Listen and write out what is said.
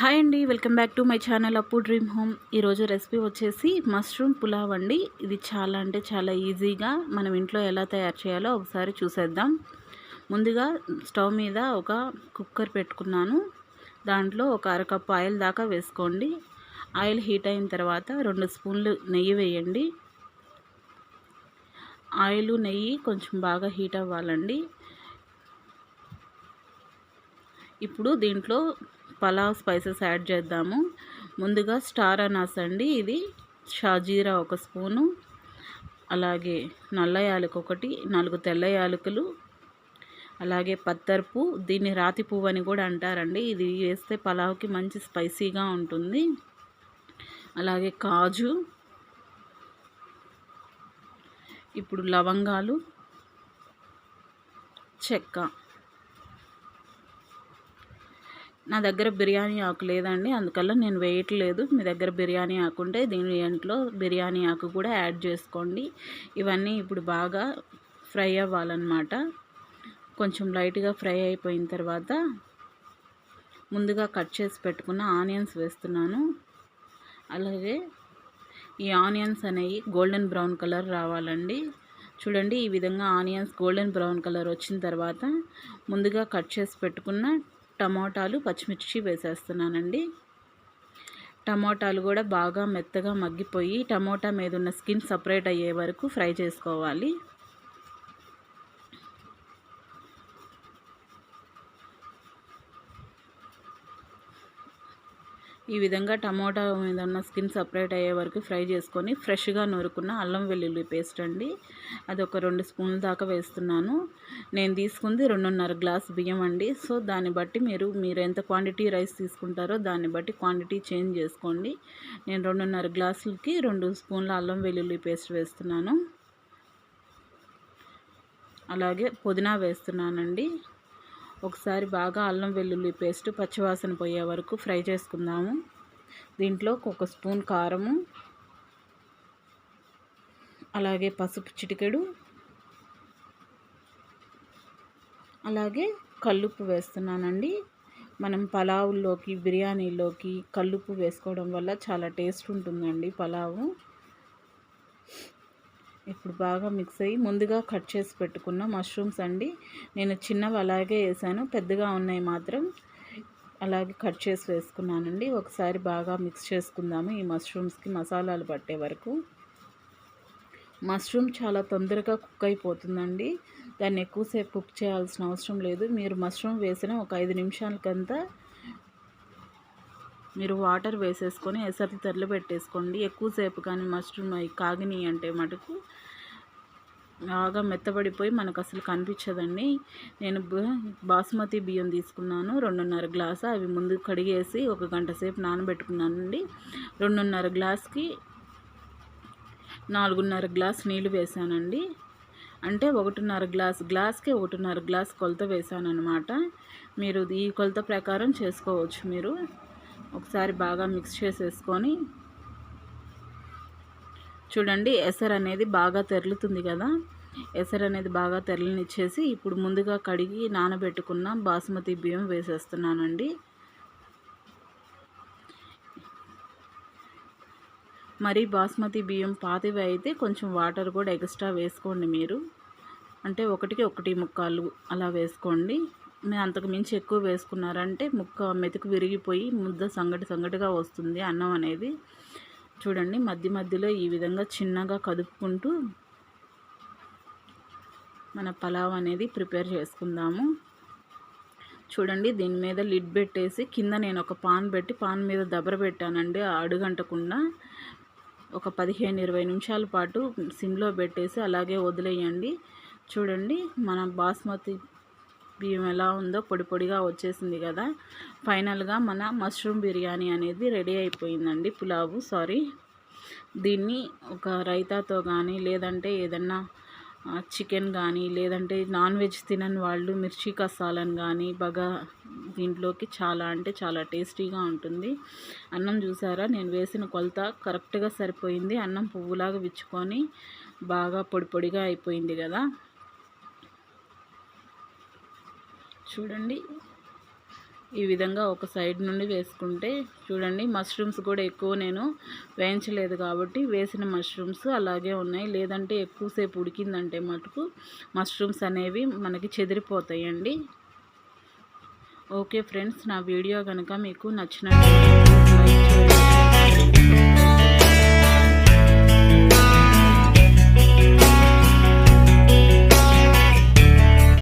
Hi అండి, welcome back to my channel అప్పు dream home. ఈరోజు రెసిపీ వచ్చేసి మష్రూమ్ పులావ్ అండి. ఇది చాలా అంటే చాలా ఈజీగా మనం ఇంట్లో ఎలా తయారు చేయాలో ఒకసారి చూసేద్దాం. ముందుగా స్టవ్ మీద ఒక కుక్కర్ పెట్టుకున్నాను. దాంట్లో ఒక అరకప్పు ఆయిల్ దాకా వేసుకోండి. ఆయిల్ హీట్ అయిన తర్వాత 2 స్పూన్లు నెయ్యి వేయండి. ఆయిల్ నెయ్యి కొంచెం బాగా హీట్ అవ్వాలండి. ఇప్పుడు దీంట్లో పలావ్ స్పైసెస్ యాడ్ చేద్దాము. ముందుగా స్టార్ అనాస్ అండి, ఇది షాజీరా 1 స్పూను, అలాగే నల్ల యాలకు 1, 4 తెల్ల యాలకులు, అలాగే పత్తర్పు, దీన్ని రాతి పువ్వు అని కూడా అంటారండి. ఇది వేస్తే పలావ్కి మంచి స్పైసీగా ఉంటుంది. అలాగే కాజు, ఇప్పుడు లవంగాలు, చెక్క. నా దగ్గర బిర్యానీ ఆకు లేదండి, అందుకల్ల నేను వేయట్లేదు. మీ దగ్గర బిర్యానీ ఆకు ఉంటే దీంట్లో బిర్యానీ ఆకు కూడా యాడ్ చేసుకోండి. ఇవన్నీ ఇప్పుడు బాగా ఫ్రై అవ్వాలన్నమాట. కొంచెం లైట్గా ఫ్రై అయిపోయిన తర్వాత ముందుగా కట్ చేసి పెట్టుకున్న ఆనియన్స్ వేస్తున్నాను. అలాగే ఈ ఆనియన్స్ అనేవి గోల్డెన్ బ్రౌన్ కలర్ రావాలండి. చూడండి, ఈ విధంగా ఆనియన్స్ గోల్డెన్ బ్రౌన్ కలర్ వచ్చిన తర్వాత ముందుగా కట్ చేసి పెట్టుకున్న టమోటాలు, పచ్చిమిర్చి వేసేస్తున్నానండి. టమోటాలు కూడా బాగా మెత్తగా మగ్గిపోయి టమోటా మీద ఉన్న స్కిన్ సపరేట్ అయ్యే వరకు ఫ్రై చేసుకోవాలి. ఈ విధంగా టమోటా మీద ఉన్న స్కిన్ సపరేట్ అయ్యే వరకు ఫ్రై చేసుకొని ఫ్రెష్గా నూరుకున్న అల్లం వెల్లుల్లి పేస్ట్ అండి, అది ఒక 2 స్పూన్ల దాకా వేస్తున్నాను. నేను తీసుకుంది 2.5 గ్లాస్ బియ్యం అండి. సో దాన్ని బట్టి మీరు ఎంత క్వాంటిటీ రైస్ తీసుకుంటారో దాన్ని బట్టి క్వాంటిటీ చేంజ్ చేసుకోండి. నేను 2.5 గ్లాసులకి 2 స్పూన్ల అల్లం వెల్లుల్లి పేస్ట్ వేస్తున్నాను. అలాగే పుదీనా వేస్తున్నానండి. ఒకసారి బాగా అల్లం వెల్లుల్లి పేస్ట్ పచ్చివాసన పోయే వరకు ఫ్రై చేసుకుందాము. దీంట్లో 1 స్పూన్ కారము, అలాగే పసుపు చిటికెడు, అలాగే కల్లుప్పు వేస్తున్నానండి. మనం పలావుల్లోకి, బిర్యానీలోకి కల్లుప్పు వేసుకోవడం వల్ల చాలా టేస్ట్ ఉంటుందండి పలావు. ఇప్పుడు బాగా మిక్స్ అయ్యి ముందుగా కట్ చేసి పెట్టుకున్న మష్రూమ్స్ అండి, నేను చిన్నవి అలాగే వేసాను, పెద్దగా ఉన్నాయి మాత్రం అలాగే కట్ చేసి వేసుకున్నానండి. ఒకసారి బాగా మిక్స్ చేసుకుందాము ఈ మష్రూమ్స్కి మసాలాలు పట్టే వరకు. మష్రూమ్ చాలా తొందరగా కుక్ అయిపోతుందండి, దాన్ని ఎక్కువసేపు కుక్ చేయాల్సిన అవసరం లేదు. మీరు మష్రూమ్ వేసిన ఒక 5 నిమిషాలకంతా మీరు వాటర్ వేసేసుకొని ఎసరు తెరలు పెట్టేసుకోండి. ఎక్కువసేపు కానీ మష్రూమ్ అవి కాగిని అంటే మటుకు బాగా మెత్తబడిపోయి మనకు అసలు కనిపించదండి. నేను బాస్మతి బియ్యం తీసుకున్నాను 2.5 గ్లాసు. అవి ముందు కడిగేసి 1 గంట సేపు నానబెట్టుకున్నానండి. 2.5 గ్లాస్కి 4.5 గ్లాస్ నీళ్ళు వేసానండి. అంటే 1.5 గ్లాస్కి 1.5 గ్లాస్ కొలత వేసాను అనమాట. మీరు ఈ కొలత ప్రకారం చేసుకోవచ్చు. మీరు ఒకసారి బాగా మిక్స్ చేసేసుకొని చూడండి, ఎసరు అనేది బాగా తెరులుతుంది కదా. ఎసరు అనేది బాగా తెరలనిచ్చేసి ఇప్పుడు ముందుగా కడిగి నానబెట్టుకున్న బాస్మతి బియ్యం వేసేస్తున్నానండి. మరి బాస్మతి బియ్యం పాతివి అయితే కొంచెం వాటర్ కూడా ఎక్స్ట్రా వేసుకోండి మీరు. అంటే 1కి 1 ముక్కాలు అలా వేసుకోండి. మీరు అంతకు మించి ఎక్కువ వేసుకున్నారంటే ముక్క మెతుకు విరిగిపోయి ముద్ద సంగటిగా వస్తుంది అన్నం అనేది. చూడండి, మధ్య మధ్యలో ఈ విధంగా చిన్నగా కదుపుకుంటూ మన పలావ్ అనేది ప్రిపేర్ చేసుకుందాము. చూడండి, దీని మీద లిడ్ పెట్టేసి కింద నేను ఒక పాన్ పెట్టి పాన్ మీద దబర పెట్టానండి, అడుగంటకుండా. ఒక 15-20 నిమిషాల పాటు సిమ్లో పెట్టేసి అలాగే వదిలేయండి. చూడండి, మన బాస్మతి బియ్యం ఎలా ఉందో పొడి పొడిగా వచ్చేసింది కదా. ఫైనల్గా మన మష్రూమ్ బిర్యానీ అనేది రెడీ అయిపోయిందండి, పులావు సారీ. దీన్ని ఒక రైతాతో కానీ లేదంటే ఏదన్నా చికెన్ కానీ లేదంటే నాన్ వెజ్ తినని వాళ్ళు మిర్చి కసాలను కానీ బాగా దీంట్లోకి చాలా అంటే చాలా టేస్టీగా ఉంటుంది. అన్నం చూసారా, నేను వేసిన కొలత కరెక్ట్గా సరిపోయింది. అన్నం పువ్వులాగా విచ్చుకొని బాగా పొడి పొడిగా అయిపోయింది కదా. చూడండి, ఈ విధంగా ఒక సైడ్ నుండి వేసుకుంటే చూడండి, మష్రూమ్స్ కూడా ఎక్కువ నేను వేయించలేదు కాబట్టి వేసిన మష్రూమ్స్ అలాగే ఉన్నాయి. లేదంటే ఎక్కువసేపు ఉడికిందంటే మటుకు మష్రూమ్స్ అనేవి మనకి చెదిరిపోతాయండి. ఓకే ఫ్రెండ్స్, నా వీడియో కనుక మీకు నచ్చినట్లయితే లైక్ చేయండి.